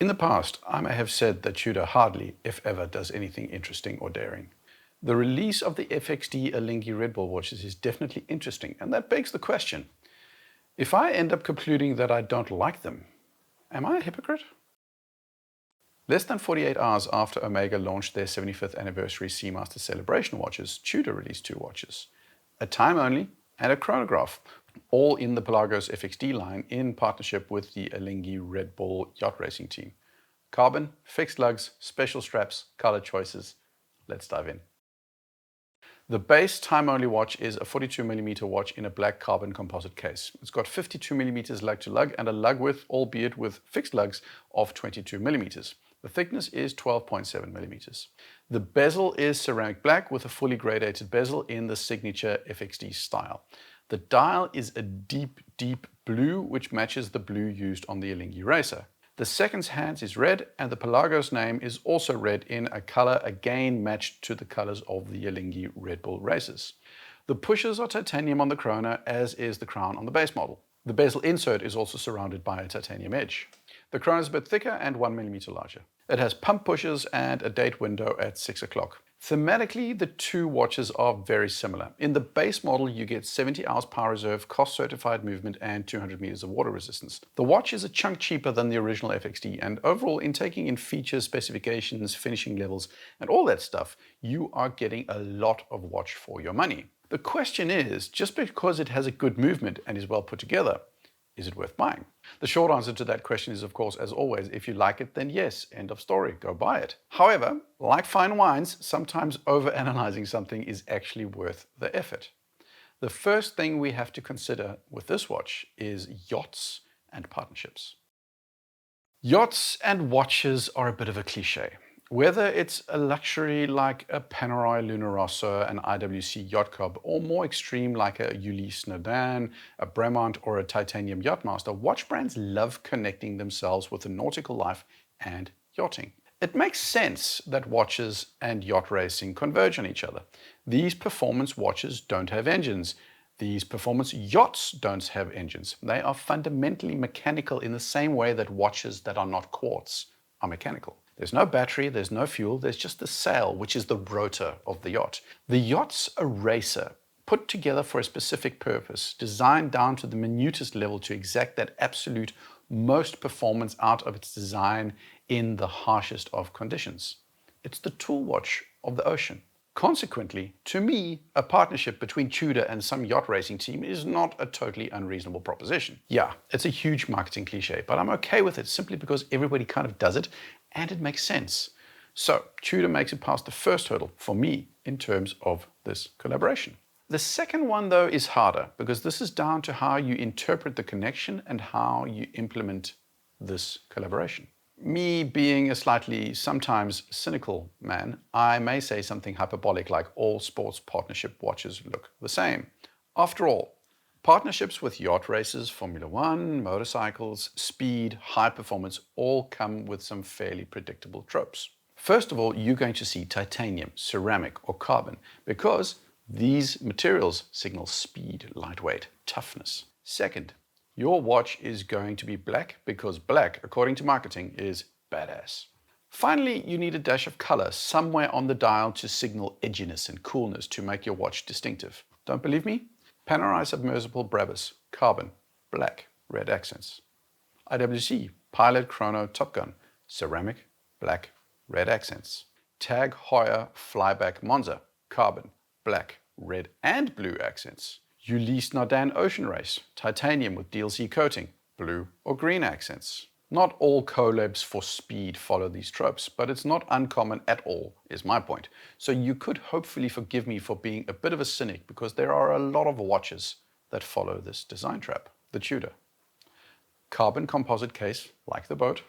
In the past, I may have said that Tudor hardly, if ever, does anything interesting or daring. The release of the FXD Alinghi Red Bull watches is definitely interesting, and that begs the question, if I end up concluding that I don't like them, am I a hypocrite? Less than 48 hours after Omega launched their 75th anniversary Seamaster Celebration watches, Tudor released two watches, a time only and a chronograph, all in the Pelagos FXD line in partnership with the Alinghi Red Bull yacht racing team. Carbon, fixed lugs, special straps, color choices. Let's dive in. The base time-only watch is a 42mm watch in a black carbon composite case. It's got 52mm lug to lug and a lug width, albeit with fixed lugs, of 22mm. The thickness is 12.7mm. The bezel is ceramic black with a fully gradated bezel in the signature FXD style. The dial is a deep, deep blue, which matches the blue used on the Alinghi Racer. The seconds hands is red, and the Pelagos name is also red in a color again matched to the colors of the Alinghi Red Bull Racers. The pushers are titanium on the chrono, as is the crown on the base model. The bezel insert is also surrounded by a titanium edge. The chrono is a bit thicker and 1mm larger. It has pump pushers and a date window at 6 o'clock. Thematically, the two watches are very similar. In the base model, you get 70 hours power reserve, cost certified movement, and 200 meters of water resistance. The watch is a chunk cheaper than the original FXD, and overall, in taking in features, specifications, finishing levels, and all that stuff, you are getting a lot of watch for your money. The question is, just because it has a good movement and is well put together, is it worth buying? The short answer to that question is, of course, as always, if you like it, then yes, end of story, go buy it. However, like fine wines, sometimes overanalyzing something is actually worth the effort. The first thing we have to consider with this watch is yachts and partnerships. Yachts and watches are a bit of a cliche. Whether it's a luxury like a Panerai Luna Rossa, an IWC Yacht Club, or more extreme like a Ulysse Nardin, a Bremont, or a Titanium Yachtmaster, watch brands love connecting themselves with the nautical life and yachting. It makes sense that watches and yacht racing converge on each other. These performance watches don't have engines. These performance yachts don't have engines. They are fundamentally mechanical in the same way that watches that are not quartz are mechanical. There's no battery, there's no fuel, there's just the sail, which is the rotor of the yacht. The yacht's a racer, put together for a specific purpose, designed down to the minutest level to exact that absolute most performance out of its design in the harshest of conditions. It's the tool watch of the ocean. Consequently, to me, a partnership between Tudor and some yacht racing team is not a totally unreasonable proposition. Yeah, it's a huge marketing cliche, but I'm okay with it simply because everybody kind of does it and it makes sense. So Tudor makes it past the first hurdle for me in terms of this collaboration. The second one, though, is harder because this is down to how you interpret the connection and how you implement this collaboration. Me being a slightly, sometimes cynical man, I may say something hyperbolic like all sports partnership watches look the same. After all, partnerships with yacht races, Formula One, motorcycles, speed, high performance all come with some fairly predictable tropes. First of all, you're going to see titanium, ceramic, or carbon because these materials signal speed, lightweight, toughness. Second, your watch is going to be black because black, according to marketing, is badass. Finally, you need a dash of color somewhere on the dial to signal edginess and coolness to make your watch distinctive. Don't believe me? Panerai Submersible Brabus, carbon, black, red accents. IWC, Pilot Chrono Top Gun, ceramic, black, red accents. Tag Heuer Flyback Monza, carbon, black, red and blue accents. Ulysse Nardin Ocean Race, titanium with DLC coating, blue or green accents. Not all collabs for speed follow these tropes, but it's not uncommon at all, is my point. So you could hopefully forgive me for being a bit of a cynic because there are a lot of watches that follow this design trap. The Tudor. Carbon composite case, like the boat.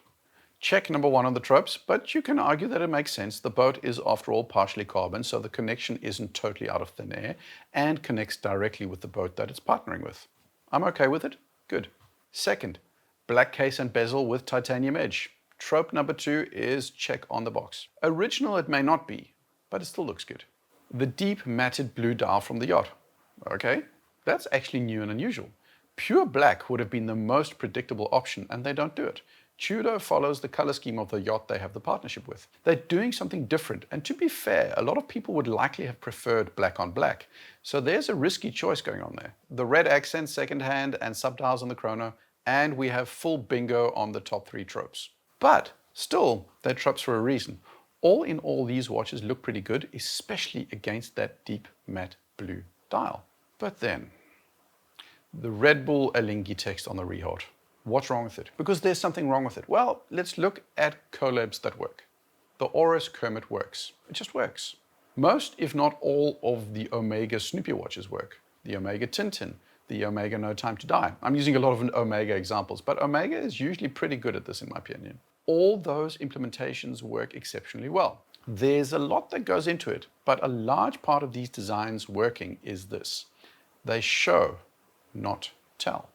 Check number one on the tropes, but you can argue that it makes sense. The boat is, after all, partially carbon, so the connection isn't totally out of thin air and connects directly with the boat that it's partnering with. I'm okay with it. Good. Second, black case and bezel with titanium edge. Trope number two is check on the box. Original it may not be, but it still looks good. The deep matted blue dial from the yacht. Okay, that's actually new and unusual. Pure black would have been the most predictable option, and they don't do it. Tudor follows the color scheme of the yacht they have the partnership with. They're doing something different, and to be fair, a lot of people would likely have preferred black on black. So there's a risky choice going on there. The red accents second hand and subdials on the chrono, and we have full bingo on the top 3 tropes. But still, they're tropes for a reason. All in all, these watches look pretty good, especially against that deep matte blue dial. But then, the Red Bull Alinghi text on the rehaut. What's wrong with it? Because there's something wrong with it. Well, let's look at collabs that work. The Oris Kermit works. It just works. Most, if not all, of the Omega Snoopy watches work. The Omega Tintin, the Omega No Time to Die. I'm using a lot of Omega examples, but Omega is usually pretty good at this in my opinion. All those implementations work exceptionally well. There's a lot that goes into it, but a large part of these designs working is this. They show, not tell.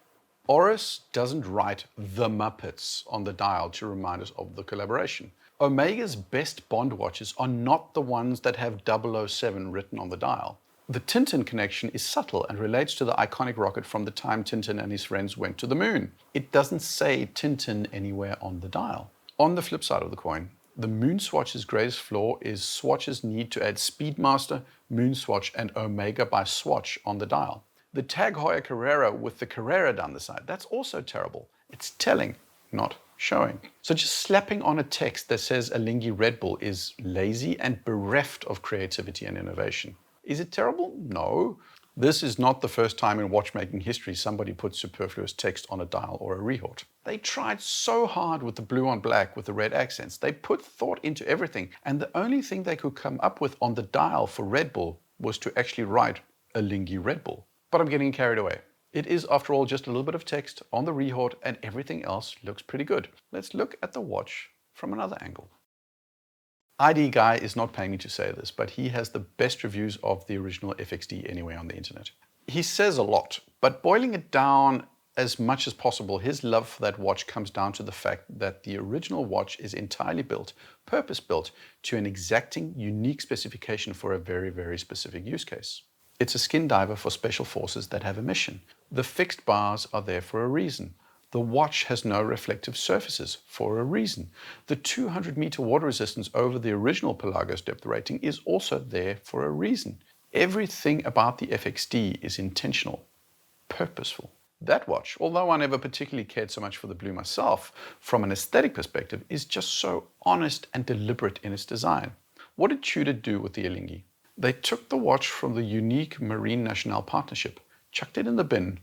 Oris doesn't write the Muppets on the dial to remind us of the collaboration. Omega's best Bond watches are not the ones that have 007 written on the dial. The Tintin connection is subtle and relates to the iconic rocket from the time Tintin and his friends went to the moon. It doesn't say Tintin anywhere on the dial. On the flip side of the coin, the Moon Swatch's greatest flaw is Swatch's need to add Speedmaster, Moon Swatch, and Omega by Swatch on the dial. The Tag Heuer Carrera with the Carrera down the side, that's also terrible. It's telling, not showing. So just slapping on a text that says Alinghi Red Bull is lazy and bereft of creativity and innovation. Is it terrible? No. This is not the first time in watchmaking history somebody put superfluous text on a dial or a rehaut. They tried so hard with the blue on black with the red accents. They put thought into everything, and the only thing they could come up with on the dial for Red Bull was to actually write Alinghi Red Bull. But I'm getting carried away. It is, after all, just a little bit of text on the rehaut, and everything else looks pretty good. Let's look at the watch from another angle. ID Guy is not paying me to say this, but he has the best reviews of the original FXD anywhere on the internet. He says a lot, but boiling it down as much as possible, his love for that watch comes down to the fact that the original watch is entirely built, purpose-built, to an exacting, unique specification for a very, very specific use case. It's a skin diver for special forces that have a mission. The fixed bars are there for a reason. The watch has no reflective surfaces for a reason. The 200-meter water resistance over the original Pelagos depth rating is also there for a reason. Everything about the FXD is intentional, purposeful. That watch, although I never particularly cared so much for the blue myself, from an aesthetic perspective, is just so honest and deliberate in its design. What did Tudor do with the Alinghi? They took the watch from the unique Marine Nationale partnership, chucked it in the bin,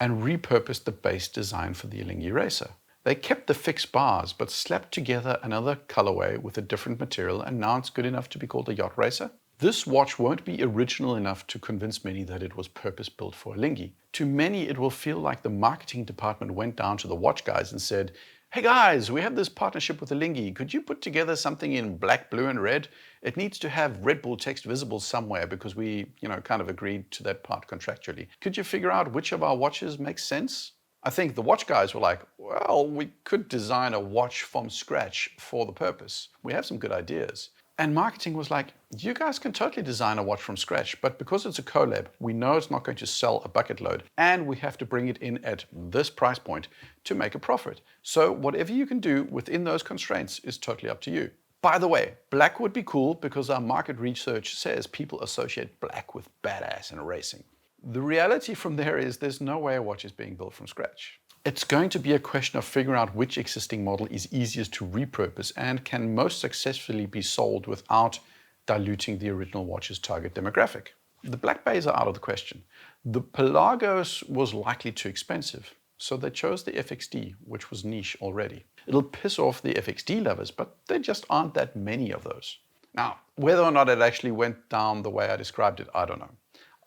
and repurposed the base design for the Alinghi Racer. They kept the fixed bars, but slapped together another colorway with a different material, and now it's good enough to be called a Yachtracer. This watch won't be original enough to convince many that it was purpose-built for Alinghi. To many, it will feel like the marketing department went down to the watch guys and said, "Hey guys, we have this partnership with Alinghi. Could you put together something in black, blue, and red? It needs to have Red Bull text visible somewhere because we, kind of agreed to that part contractually. Could you figure out which of our watches makes sense?" I think the watch guys were like, well, we could design a watch from scratch for the purpose. We have some good ideas. And marketing was like, you guys can totally design a watch from scratch, but because it's a collab, we know it's not going to sell a bucket load, and we have to bring it in at this price point to make a profit. So whatever you can do within those constraints is totally up to you. By the way, black would be cool because our market research says people associate black with badass and racing. The reality from there is there's no way a watch is being built from scratch. It's going to be a question of figuring out which existing model is easiest to repurpose and can most successfully be sold without diluting the original watch's target demographic. The black bays are out of the question. The Pelagos was likely too expensive, so they chose the FXD, which was niche already. It'll piss off the FXD lovers, but there just aren't that many of those. Now, whether or not it actually went down the way I described it, I don't know.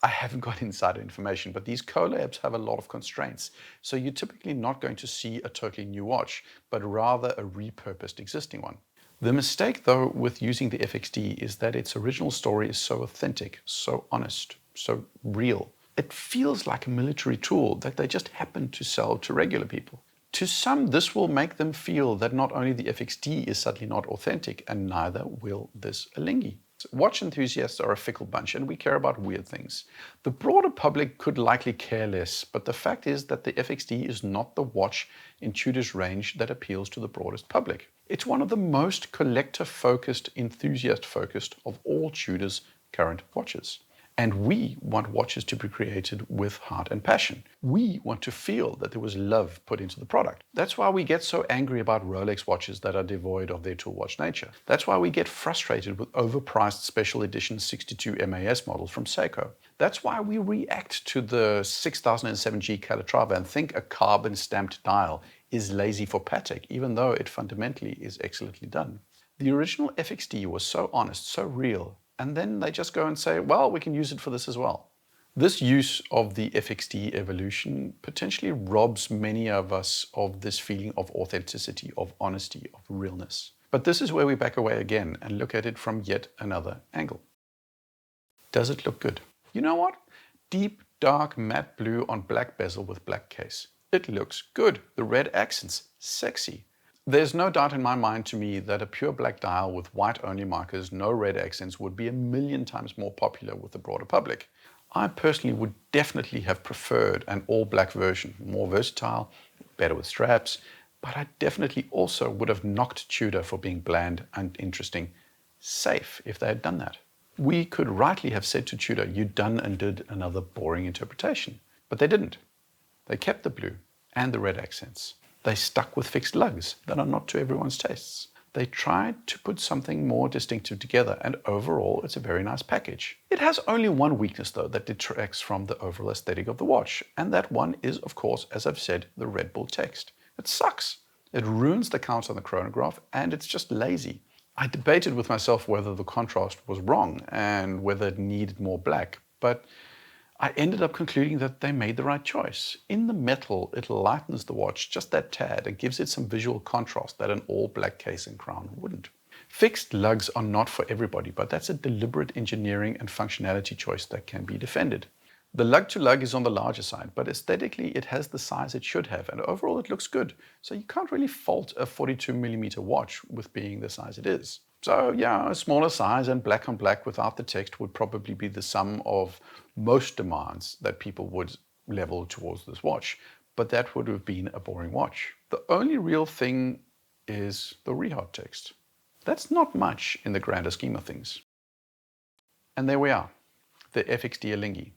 I haven't got insider information, but these collabs have a lot of constraints. So you're typically not going to see a totally new watch, but rather a repurposed existing one. The mistake, though, with using the FXD is that its original story is so authentic, so honest, so real. It feels like a military tool that they just happen to sell to regular people. To some, this will make them feel that not only the FXD is suddenly not authentic, and neither will this Alinghi. Watch enthusiasts are a fickle bunch and we care about weird things. The broader public could likely care less, but the fact is that the FXD is not the watch in Tudor's range that appeals to the broadest public. It's one of the most collector-focused, enthusiast-focused of all Tudor's current watches. And we want watches to be created with heart and passion. We want to feel that there was love put into the product. That's why we get so angry about Rolex watches that are devoid of their tool watch nature. That's why we get frustrated with overpriced special edition 62 MAS models from Seiko. That's why we react to the 6007G Calatrava and think a carbon stamped dial is lazy for Patek, even though it fundamentally is excellently done. The original FXD was so honest, so real, and then they just go and say, well, we can use it for this as well. This use of the FXD evolution potentially robs many of us of this feeling of authenticity, of honesty, of realness. But this is where we back away again and look at it from yet another angle. Does it look good? You know what? Deep, dark, matte blue on black bezel with black case. It looks good. The red accents, sexy. There's no doubt in my mind to me that a pure black dial with white-only markers, no red accents, would be 1,000,000 times more popular with the broader public. I personally would definitely have preferred an all-black version, more versatile, better with straps, but I definitely also would have knocked Tudor for being bland and interesting, safe if they had done that. We could rightly have said to Tudor, you done and did another boring interpretation, but they didn't. They kept the blue and the red accents. They stuck with fixed lugs that are not to everyone's tastes. They tried to put something more distinctive together, and overall it's a very nice package. It has only one weakness though that detracts from the overall aesthetic of the watch, and that one is, of course, as I've said, the Red Bull text. It sucks. It ruins the count on the chronograph, and it's just lazy. I debated with myself whether the contrast was wrong and whether it needed more black, but I ended up concluding that they made the right choice. In the metal, it lightens the watch just that tad and gives it some visual contrast that an all-black case and crown wouldn't. Fixed lugs are not for everybody, but that's a deliberate engineering and functionality choice that can be defended. The lug-to-lug is on the larger side, but aesthetically it has the size it should have, and overall it looks good. So you can't really fault a 42mm watch with being the size it is. So yeah, a smaller size and black on black without the text would probably be the sum of most demands that people would level towards this watch, but that would have been a boring watch. The only real thing is the Rehard text. That's not much in the grander scheme of things. And there we are, the FXD Alinghi.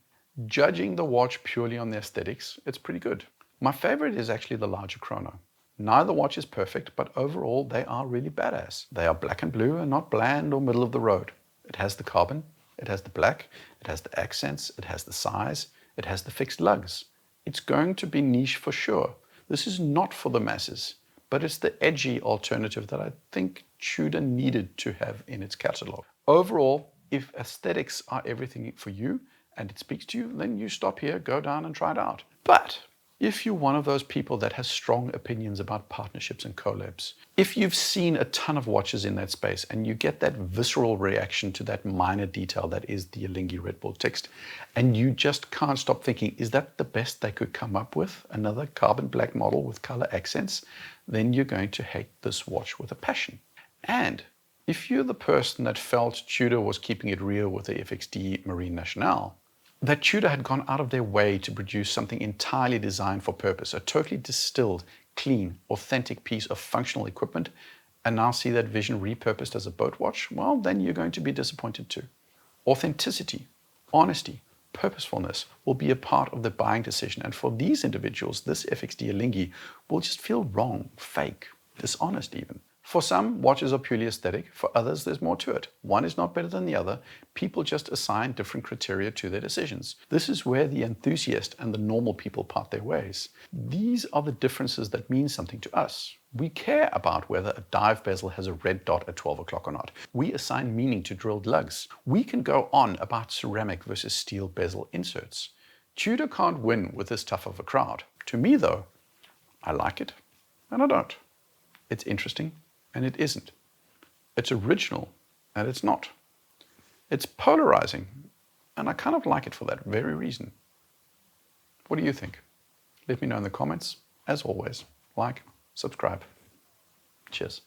Judging the watch purely on the aesthetics, it's pretty good. My favorite is actually the larger chrono. Neither watch is perfect, but overall they are really badass. They are black and blue and not bland or middle of the road. It has the carbon, it has the black, it has the accents, it has the size, it has the fixed lugs. It's going to be niche for sure. This is not for the masses, but it's the edgy alternative that I think Tudor needed to have in its catalog. Overall, if aesthetics are everything for you and it speaks to you, then you stop here, go down and try it out. But if you're one of those people that has strong opinions about partnerships and collabs, if you've seen a ton of watches in that space and you get that visceral reaction to that minor detail that is the Alinghi Red Bull text, and you just can't stop thinking, is that the best they could come up with? Another carbon black model with color accents? Then you're going to hate this watch with a passion. And if you're the person that felt Tudor was keeping it real with the FXD Marine Nationale, that Tudor had gone out of their way to produce something entirely designed for purpose, a totally distilled, clean, authentic piece of functional equipment, and now see that vision repurposed as a boat watch, well, then you're going to be disappointed too. Authenticity, honesty, purposefulness will be a part of the buying decision, and for these individuals, this FXD Alinghi will just feel wrong, fake, dishonest even. For some, watches are purely aesthetic. For others, there's more to it. One is not better than the other. People just assign different criteria to their decisions. This is where the enthusiast and the normal people part their ways. These are the differences that mean something to us. We care about whether a dive bezel has a red dot at 12 o'clock or not. We assign meaning to drilled lugs. We can go on about ceramic versus steel bezel inserts. Tudor can't win with this tough of a crowd. To me, though, I like it and I don't. It's interesting. And it isn't. It's original, and it's not. It's polarizing, and I kind of like it for that very reason. What do you think? Let me know in the comments. As always, like, subscribe. Cheers.